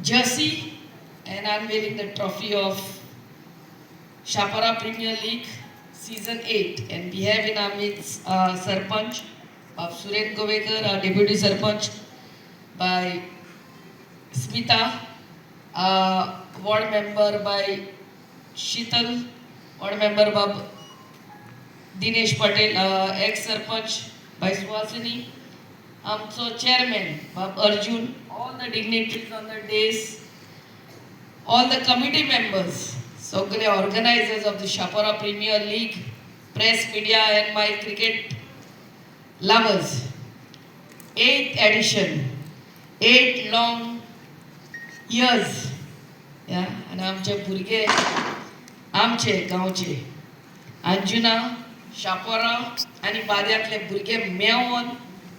jersey and unveiling the trophy of Shapara Premier League Season 8. And we have in our midst Sarpanch of Suren Govekar, our Deputy Sarpanch, by Smita, Ward Member by Sheetal, Ward Member by Dinesh Patel, ex-Sarpanch by Suhasini, so Chairman Bab Arjun, all the dignitaries on the days, all the committee members, so the organizers of the Shapara Premier League, press, media and my cricket lovers. 8th edition, 8 long years. Yeah, and आमचे भुरगे, आमचे गांवचे, अंजुना, शापोरा आणि बाद्यांतले भुरगे मेळोन,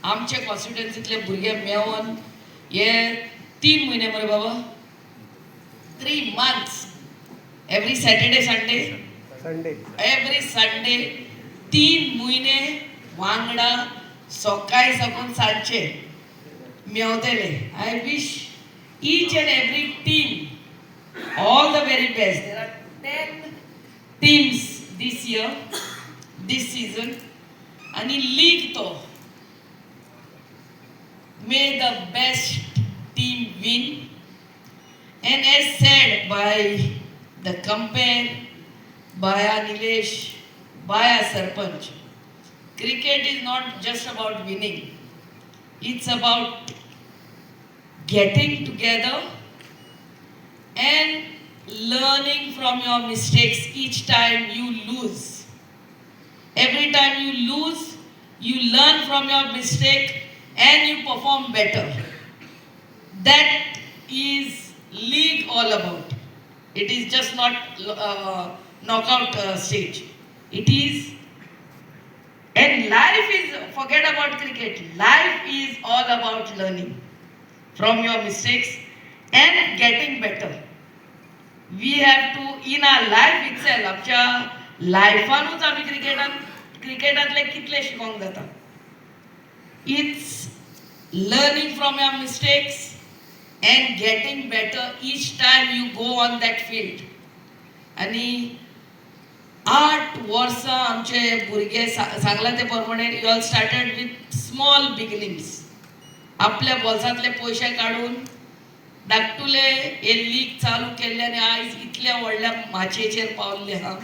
आमचे कॉन्स्टिट्युएन्सीतले भुरगे मेळोन हे 3 महिने मरे बाबा, 3 months, every Saturday, Sunday, every Sunday, 3 महिने वांगडा सकाळी साकून सांचे मेवतले. I wish each and every team all the very best. There are 10 teams this year, this season, and in league to may the best team win. And as said by the compare, by Nilesh, by Sarpanch, cricket is not just about winning. It's about getting together and learning from your mistakes each time you lose. Every time you lose, you learn from your mistake and you perform better. That is league all about. It is just not knockout stage. It is, and life is, forget about cricket. Life is all about learning from your mistakes and getting better. We have to, in our life itself, आमच्या लायफानूच आम्ही क्रिकेटातले कितले शिकोंक जाता. It's learning from your mistakes and getting better each time you go on that field. आणि 8 वर्सां आमचे भुरगे सांगला ते प्रमाणे you all started with small beginnings. आपल्या बोल्सांतले पयशे काढून धाकटुले हे लीग चालू केल्ले आनी आयज इतल्या व्हडल्या माचयेचेर पावल्ले आहा.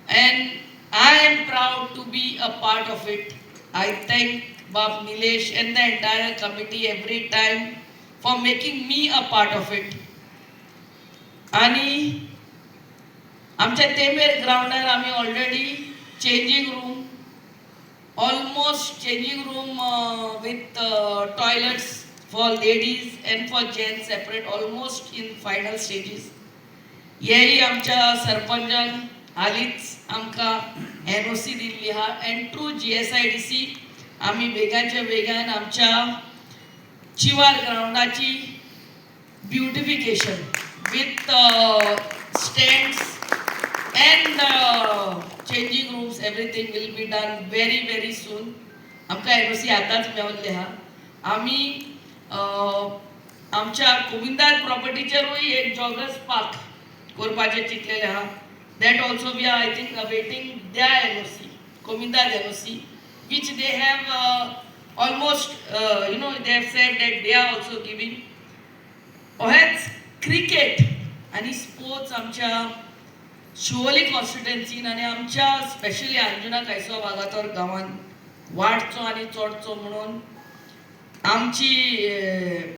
And I am proud to be a part of it. I thank Bab Nilesh and the entire committee every time for making me a part of it. आणि आमच्या तेमेर ग्राउंडार आम्ही already changing room, almost changing room with toilets for ladies and for gents separate, almost in final stages. येही आमच्या सरपंचान हालीच आमकां NOC Delhi आहा and through GSIDC आम्ही वेगाच्या वेगान आमच्या चिवार ग्राउंडाची beautification with stands and changing rooms, everything will be done very very soon. आमकां NOC आतांच मेवल्ले आहा. आमी आमच्या गोविंदार प्रॉपर्टीचेरूय एक जॉगर्स पार्क करपाचें चिंतलेलें आहा. That also we are, I think, awaiting their NOC, Govinda's NOC, which they have almost, they have said that they are also giving. Ohets cricket आणि sports आमच्या शिवोली कॉन्स्टिट्युएन्सीन आणि आमच्या स्पेशली अंजुना कायसो वागातोर गांवांत वाडचो आणि चोडचो म्हणून आमची